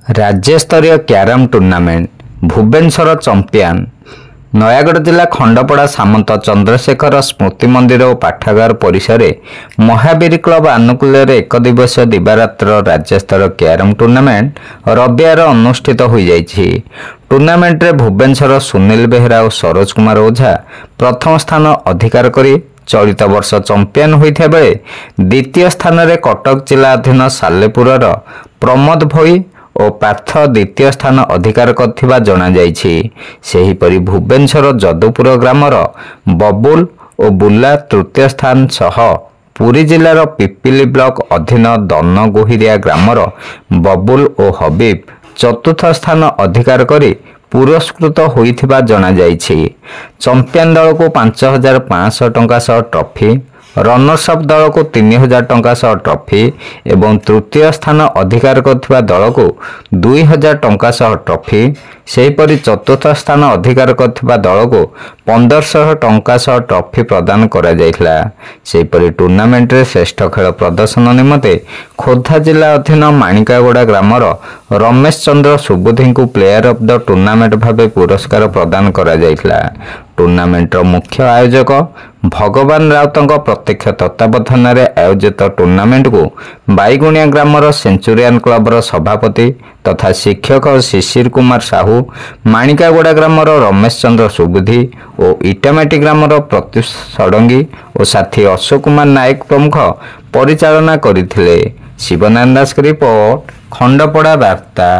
राज्यस्तरीय carrom tournament Bhubaneswar champion Nayagarh जिला खंडपड़ा सामंत चंद्रशेखर स्मृति मंदिर और पाठागार परिसर महावीर क्लब आनुकूल्य एक दिवसीय दिवारात्र राज्यस्तर क्यारम टूर्नामेंट रविवार अनुष्ठित हो जाइछि। टूर्नामेंट रे भुवनेश्वर सुनील बेहरा और सरोज कुमार ओझा प्रथम स्थान अधिकार करी चलित वर्ष चंपियन होइथा बेले द्वितीय स्थान रे कटक जिला अधीन सालेपुरर प्रमोद भोई और पार्थ द्वितीय स्थान अधिकार करथिबा जणा जाइछि। सेहीपरि भुवनेश्वर जदुपुर ग्रामर बबुल और बुला तृतीय स्थान सह पुरी जिलार पिपिली ब्लॉक अधीन दन गोहिरिया ग्रामर बबुल और हबीब चतुर्थ स्थान अधिकार करी पुरस्कृत होइथिबा जणा जाइछि। चंपियन दल को 5500 टंका सह ट्रॉफी, रनर्स अप दल को 3000 टंका सह ट्रॉफी एवं तृतीय स्थान अधिकार करथिबा दल को 2000 टंका सह ट्रॉफी, सेहीपरि चतुर्थ स्थान अधिकार करथिबा दल को 1500 टंका सह ट्रॉफी प्रदान करा जाइथिला। सेहीपरि टूर्नामेंट रे श्रेष्ठ खेल प्रदर्शन निमते खोर्धा जिला अधीन माणिकागोड़ा ग्रामर रमेश चंद्र सुबुद्धि को प्लेयर ऑफ द टूर्नामेंट भावे पुरस्कार प्रदान करा जाइथिला। टूर्नामेंट मुख्य आयोजक भगवान राउतଙ୍କ प्रत्यक्ष तत्वावधान रे आयोजित टूर्नामेंट को बाईगुणिया ग्रामर सेंचुरियन क्लबर सभापति तथा शिक्षक शिशिर कुमार साहू, माणिकागोड़ा ग्रामर रमेश चंद्र सुबुद्धि और इटामाटी ग्रामर प्रत्युष षडंगी और साथी अशोक कुमार नायक प्रमुख परिचालना करथिले। शिवनारायण दास रिपोर्ट, खंडपड़ा वार्ता।